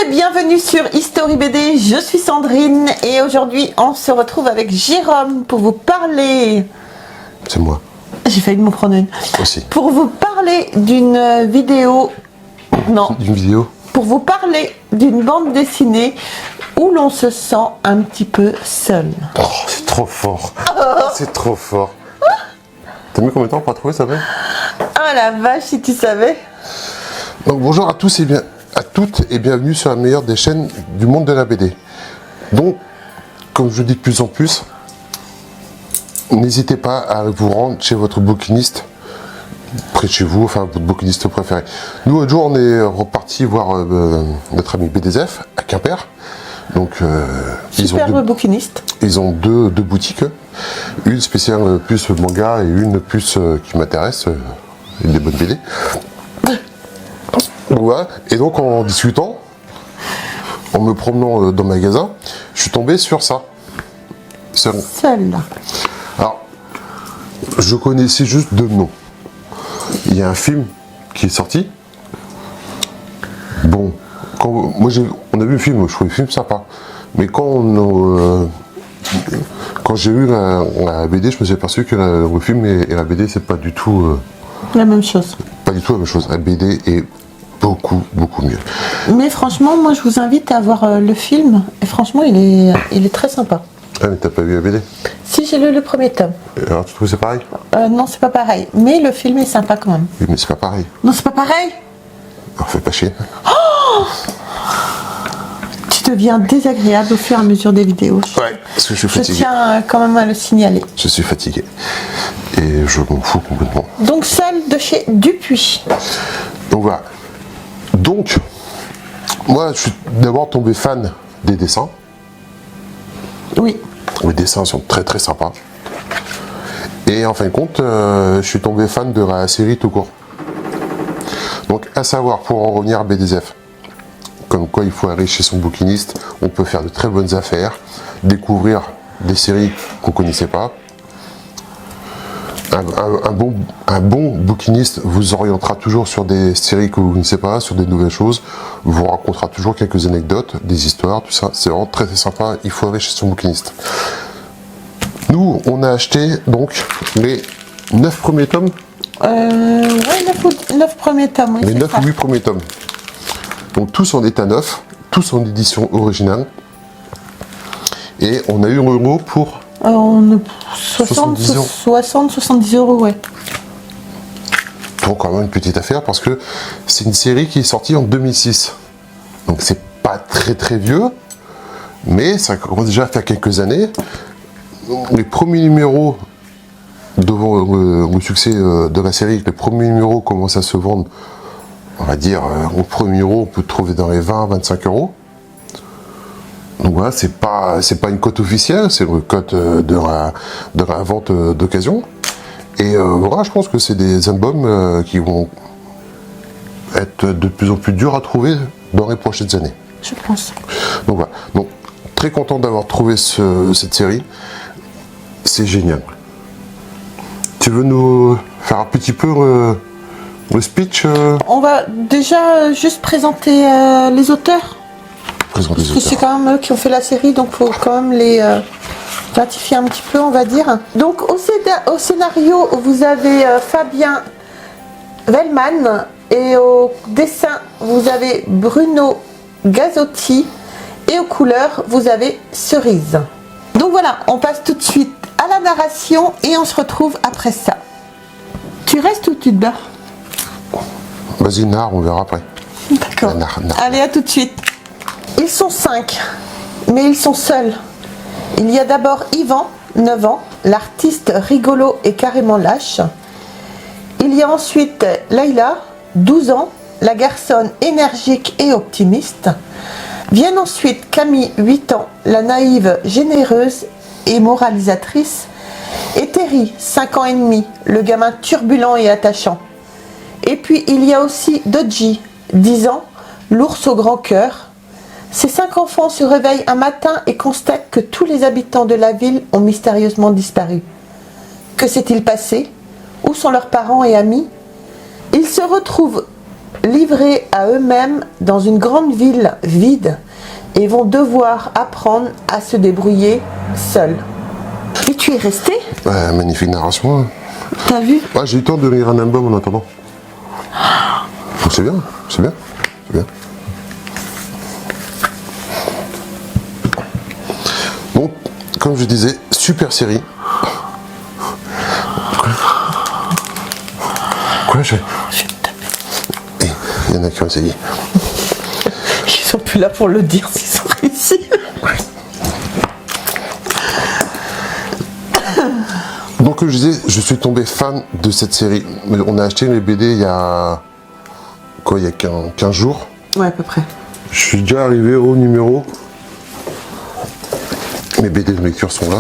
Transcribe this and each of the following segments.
et bienvenue sur History BD, je suis Sandrine et aujourd'hui on se retrouve avec Jérôme pour vous parler... C'est moi. J'ai failli m'en prendre une. Aussi. Pour vous parler d'une vidéo... Non. D'une vidéo. Pour vous parler d'une bande dessinée où l'on se sent un petit peu seul. Oh, c'est trop fort. C'est trop fort. T'as mis combien de temps pour la trouver, ça va? Ah la vache, si tu savais. Donc bonjour à tous et à toutes et bienvenue sur la meilleure des chaînes du monde de la BD. Donc, comme je dis de plus en plus, n'hésitez pas à vous rendre chez votre bouquiniste, près de chez vous, enfin votre bouquiniste préféré. Nous, un jour, on est reparti voir notre ami BDSF à Quimper. Donc, Superbe bouquiniste. Ils ont deux boutiques, une spéciale plus manga et une plus qui m'intéresse, des bonnes BD. Voilà. Et donc en discutant, en me promenant dans le magasin, je suis tombé sur ça. Seul. Alors, je connaissais juste deux noms. Il y a un film qui est sorti. Bon, on a vu le film, je trouvais le film sympa. Mais quand j'ai vu la BD, je me suis aperçu que le film et la BD, c'est pas du tout la même chose. Pas du tout la même chose. La BD est beaucoup mieux. Mais franchement, moi je vous invite à voir le film. Et franchement, il est très sympa. Ah, mais t'as pas vu la BD? Si, j'ai lu le premier tome. Alors tu trouves que c'est pareil? Non, c'est pas pareil. Mais le film est sympa quand même. Oui, mais c'est pas pareil. Non, c'est pas pareil. Alors fais pas chier. Oh, tu deviens désagréable au fur et à mesure des vidéos. Ouais, parce que je suis fatigué. Je tiens quand même à le signaler. Je suis fatigué. Et je m'en fous complètement. Donc Seul de chez Dupuis. Donc voilà. Donc, moi je suis d'abord tombé fan des dessins. Oui. Les dessins sont très sympas. Et en fin de compte, je suis tombé fan de la série tout court. Donc à savoir, pour en revenir à BDSF, comme quoi il faut aller chez son bouquiniste, on peut faire de très bonnes affaires, découvrir des séries qu'on ne connaissait pas. Un bon bouquiniste vous orientera toujours sur des séries que vous ne connaissez pas, sur des nouvelles choses, vous racontera toujours quelques anecdotes, des histoires, tout ça, c'est vraiment très sympa, il faut aller chez son bouquiniste. Nous, on a acheté donc les 9 premiers tomes. Ouais, 9 premiers tomes. Oui, les 9 ou 8 premiers tomes. Donc tous en état neuf, tous en édition originale. Et on a eu un euro pour 70 euros, ouais. Donc quand même une petite affaire parce que c'est une série qui est sortie en 2006. Donc c'est pas très vieux, mais ça commence déjà à faire quelques années. Les premiers numéros, devant le succès de la série, les premiers numéros commencent à se vendre, on va dire, au premier numéro, on peut trouver dans les 20-25 euros. Donc voilà, c'est pas une cote officielle, c'est une cote de la vente d'occasion. Et voilà, je pense que c'est des albums qui vont être de plus en plus durs à trouver dans les prochaines années. Je pense. Donc voilà, donc très content d'avoir trouvé cette série, c'est génial. Tu veux nous faire un petit peu le speech On va déjà juste présenter les auteurs. Parce que c'est quand même eux qui ont fait la série, donc il faut quand même les ratifier un petit peu, on va dire. Donc au scénario, vous avez Fabien Wellman et au dessin, vous avez Bruno Gazzotti et aux couleurs, vous avez Cerise. Donc voilà, on passe tout de suite à la narration et on se retrouve après ça. Tu restes ou tu te barres? Vas-y, narre, on verra après. D'accord. Allez, à tout de suite. Ils sont 5, mais ils sont seuls. Il y a d'abord Yvan, 9 ans, l'artiste rigolo et carrément lâche. Il y a ensuite Layla, 12 ans, la garçonne énergique et optimiste. Viennent ensuite Camille, 8 ans, la naïve, généreuse et moralisatrice. Et Terry, 5 ans et demi, le gamin turbulent et attachant. Et puis il y a aussi Dodgy, 10 ans, l'ours au grand cœur. Ces 5 enfants se réveillent un matin et constatent que tous les habitants de la ville ont mystérieusement disparu. Que s'est-il passé? Où sont leurs parents et amis? Ils se retrouvent livrés à eux-mêmes dans une grande ville vide et vont devoir apprendre à se débrouiller seuls. Et tu es resté? Ouais, magnifique narration. Hein. T'as vu? Ouais, j'ai eu le temps de lire un album en attendant. Donc c'est bien, c'est bien, c'est bien. Donc, comme je disais, super série. Quoi, je vais te taper. Et il y en a qui ont essayé. Ils sont plus là pour le dire s'ils sont réussis. Donc, comme je disais, je suis tombé fan de cette série. On a acheté les BD il y a... Quoi, il y a 15 jours. Ouais, à peu près. Je suis déjà arrivé au numéro. Mes BD de lecture sont là.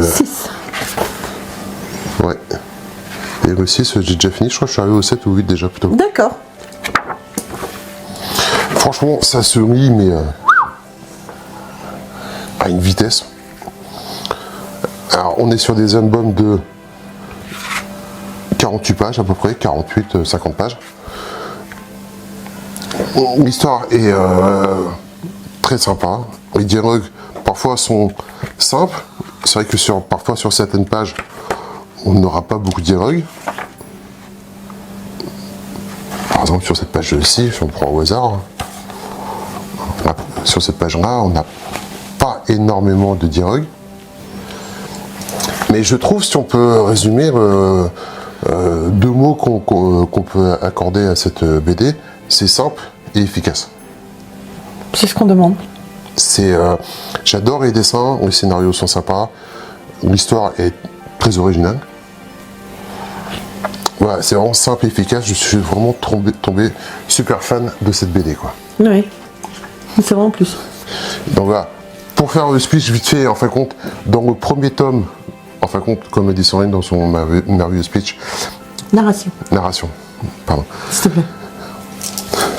6. Ouais. Et le 6, j'ai déjà fini. Je crois que je suis arrivé au 7 ou 8 déjà plutôt. D'accord. Franchement, ça se lit, mais à une vitesse. Alors, on est sur des albums de 48 pages à peu près, 48, 50 pages. L'histoire est très sympa. Les dialogues parfois sont simples. C'est vrai que parfois sur certaines pages, on n'aura pas beaucoup de dialogues. Par exemple, sur cette page-ci, si on prend au hasard, sur cette page-là, on n'a pas énormément de dialogues. Mais je trouve, si on peut résumer, deux mots qu'on peut accorder à cette BD, c'est simple et efficace. C'est ce qu'on demande. J'adore les dessins, les scénarios sont sympas, l'histoire est très originale. Voilà, c'est vraiment simple et efficace, je suis vraiment tombé super fan de cette BD, quoi. Oui. C'est vraiment plus. Donc voilà, pour faire le speech vite fait, en fin de compte, dans le premier tome, en fin de compte, comme a dit Sandrine dans son merveilleux speech, narration, pardon. S'il te plaît.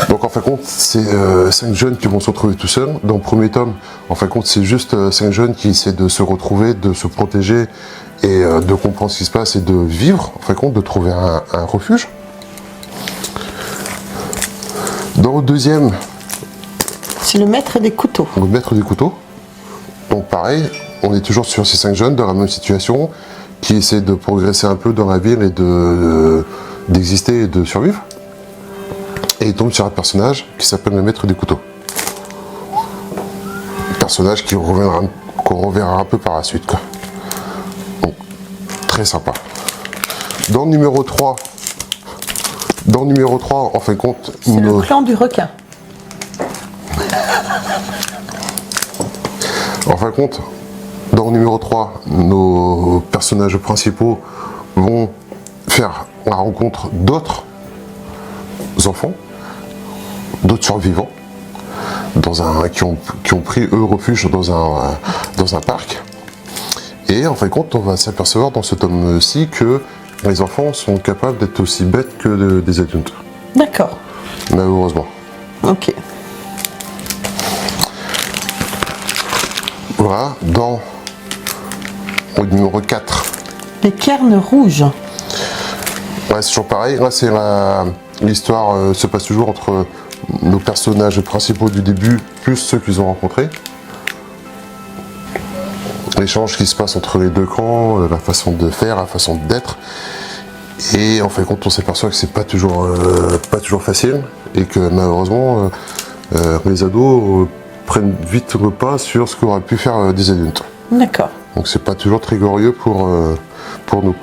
Donc en fin de compte, c'est 5 jeunes qui vont se retrouver tout seuls. Dans le premier tome, en fin de compte, c'est juste 5 jeunes qui essaient de se retrouver, de se protéger et de comprendre ce qui se passe et de vivre, en fin de compte, de trouver un refuge. Dans le deuxième, c'est le maître des couteaux. Le maître des couteaux. Donc pareil, on est toujours sur ces 5 jeunes dans la même situation, qui essaient de progresser un peu dans la ville et d'exister et de survivre. Et il tombe sur un personnage qui s'appelle le maître des couteaux. Personnage qu'on reverra un peu par la suite, quoi. Donc, très sympa. Dans le numéro 3, en fin de compte... C'est le clan du requin. En fin de compte, dans le numéro 3, nos personnages principaux vont faire la rencontre d'autres enfants, d'autres survivants, qui ont pris eux refuge dans un parc. Et en fin de compte, on va s'apercevoir dans ce tome-ci que les enfants sont capables d'être aussi bêtes que des adultes. D'accord. Malheureusement. Ok. Voilà, dans le numéro 4. Les cairns rouges. Ouais, c'est toujours pareil. Là, c'est l'histoire se passe toujours entre nos personnages principaux du début, plus ceux qu'ils ont rencontrés. L'échange qui se passe entre les deux camps, la façon de faire, la façon d'être. Et en fin de compte, on s'aperçoit que c'est pas toujours facile et que malheureusement, les ados prennent vite le pas sur ce qu'auraient pu faire des adultes. D'accord. Donc c'est pas toujours très glorieux pour nous.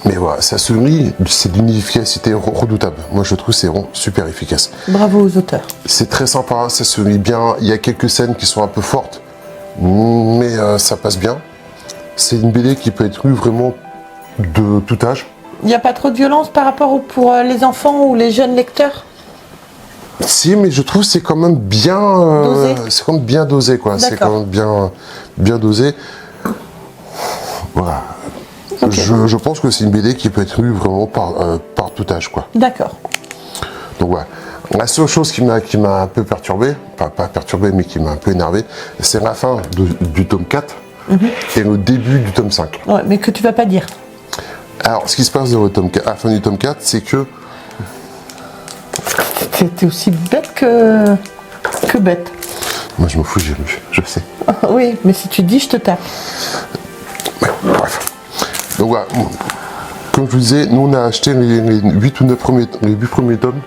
Mais voilà, ça se lit, c'est d'une efficacité redoutable. Moi je trouve que c'est vraiment super efficace. Bravo aux auteurs. C'est très sympa, ça se lit bien. Il y a quelques scènes qui sont un peu fortes, mais ça passe bien. C'est une BD qui peut être lue vraiment de tout âge. Il n'y a pas trop de violence par rapport pour les enfants ou les jeunes lecteurs? Si, mais je trouve que c'est quand même bien dosé. C'est quand même bien dosé, quoi. C'est quand même bien dosé. Voilà. Okay. Je pense que c'est une BD qui peut être lue vraiment par tout âge, quoi. D'accord. Donc voilà. La seule chose qui m'a un peu perturbé, pas perturbé, mais qui m'a un peu énervé, c'est la fin du tome 4 et le début du tome 5. Ouais, mais que tu vas pas dire. Alors, ce qui se passe dans le tome 4, à la fin du tome 4, c'est que... T'es aussi bête que bête. Moi, je m'en fous, j'ai lu, je sais. Oui, mais si tu dis, je te tape. Ouais, bref. Donc voilà, comme je vous disais, nous on a acheté les 8 ou 9 premiers tomes.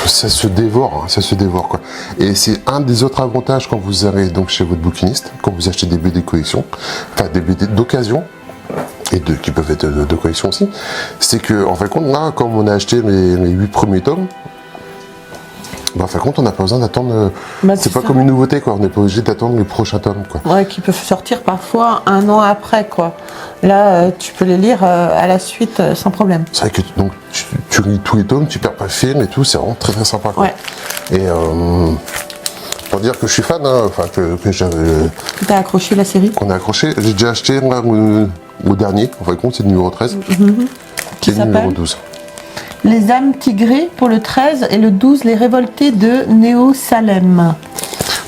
Ça se dévore, hein, ça se dévore quoi. Et c'est un des autres avantages quand vous allez donc chez votre bouquiniste, quand vous achetez des BD collection, enfin des BD d'occasion, et qui peuvent être de collection aussi, c'est que en fin de compte, là, comme on a acheté les 8 premiers tomes, en fin de compte, on n'a pas besoin d'attendre. C'est pas comme une nouveauté, quoi. On n'est pas obligé d'attendre les prochains tomes, quoi. Ouais, qui peuvent sortir parfois 1 an après, quoi. Là, tu peux les lire à la suite sans problème. C'est vrai que donc, tu lis tous les tomes, tu perds pas le film et tout, c'est vraiment très très sympa, quoi. Ouais. Et pour dire que je suis fan, hein, enfin que j'avais. T'as accroché la série? Qu'on a accroché. J'ai déjà acheté là, au dernier, en fin de compte, c'est le numéro 13. Qui et le numéro s'appelle 12. Les âmes tigrées pour le 13 et le 12, les révoltés de Néo Salem.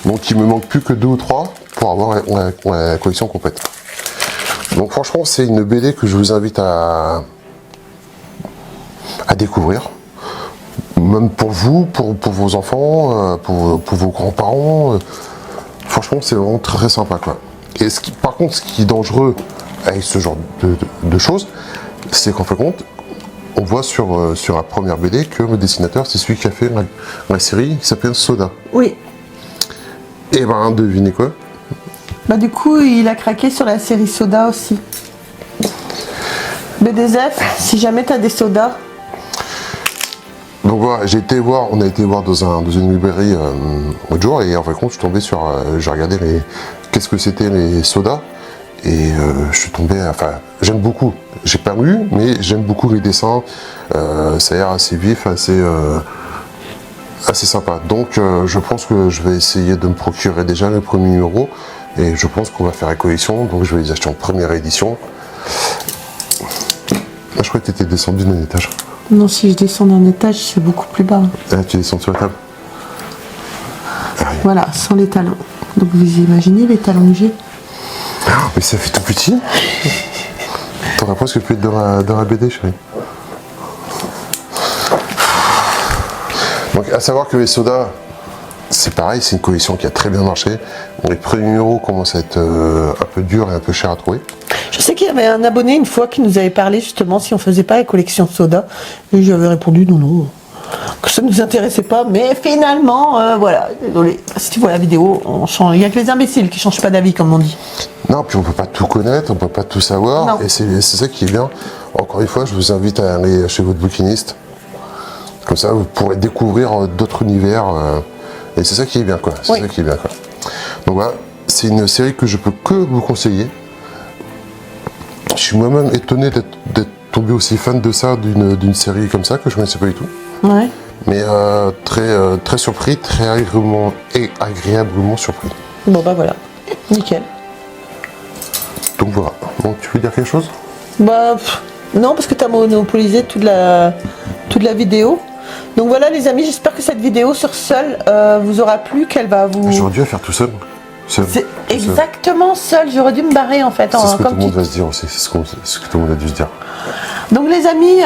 Donc il me manque plus que 2 ou 3 pour avoir la collection complète. Donc franchement, c'est une BD que je vous invite à découvrir. Même pour vous, pour vos enfants, pour vos grands-parents. Franchement, c'est vraiment très, très sympa, quoi. Et par contre, ce qui est dangereux avec ce genre de choses, c'est qu'en fin de compte, on voit sur la première BD que le dessinateur, c'est celui qui a fait la série qui s'appelle Soda. Oui. Et ben, devinez quoi? Bah du coup, il a craqué sur la série Soda aussi. BDZF, si jamais t'as des sodas. Donc voilà, on a été voir dans une librairie l'autre jour, et en fin de compte, je suis tombé sur, j'ai regardé qu'est-ce que c'était les sodas, et je suis tombé, enfin, j'aime beaucoup, j'ai pas lu, mais j'aime beaucoup les dessins, ça a l'air assez vif, assez sympa. Donc je pense que je vais essayer de me procurer déjà le premier numéro, et je pense qu'on va faire la collection, donc je vais les acheter en première édition. Ah, je crois que tu étais descendu d'un étage. Non, si je descends d'un étage, c'est beaucoup plus bas. Ah, tu descends sur la table. Ah, oui. Voilà, sans les talons. Donc vous imaginez les talons que j'ai? Mais ça fait tout petit. T'aurais presque pu être dans la BD, chérie. Donc à savoir que les sodas, c'est pareil, c'est une collection qui a très bien marché. Bon, les premiers numéros commencent à être un peu durs et un peu chers à trouver. Je sais qu'il y avait un abonné une fois qui nous avait parlé justement si on faisait pas la collection Soda. Et j'avais répondu non, que ça ne nous intéressait pas. Mais finalement, voilà, désolé. Si tu vois la vidéo, on change. Il n'y a que les imbéciles qui changent pas d'avis, comme on dit. Non, puis on peut pas tout connaître, on peut pas tout savoir. Non. Et c'est ça qui est bien. Encore une fois, je vous invite à aller chez votre bouquiniste. Comme ça, vous pourrez découvrir d'autres univers. Et c'est ça qui est bien, quoi. C'est Oui. ça qui est bien, quoi. Donc voilà, c'est une série que je peux que vous conseiller. Je suis moi-même étonné d'être tombé aussi fan de ça, d'une série comme ça, que je ne connaissais pas du tout. Ouais. Mais très surpris, très agréablement surpris. Bon bah voilà, nickel. Donc voilà. Donc tu veux dire quelque chose? Bah non, parce que tu as monopolisé toute la vidéo. Donc voilà les amis, j'espère que cette vidéo sur Seul vous aura plu, qu'elle va vous... J'aurais dû la faire tout seul. C'est exactement Seul, j'aurais dû me barrer en fait. C'est ce que tout le monde va se dire aussi, c'est ce que tout le monde a dû se dire. Donc les amis,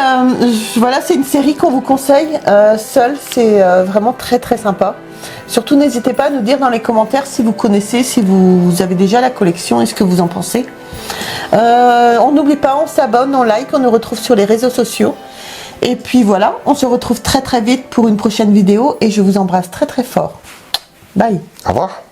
voilà, c'est une série qu'on vous conseille. Seul, c'est vraiment très très sympa. Surtout n'hésitez pas à nous dire dans les commentaires si vous connaissez, si vous avez déjà la collection et ce que vous en pensez. On n'oublie pas, on s'abonne, on like, on nous retrouve sur les réseaux sociaux. Et puis voilà, on se retrouve très très vite pour une prochaine vidéo et je vous embrasse très très fort. Bye. Au revoir.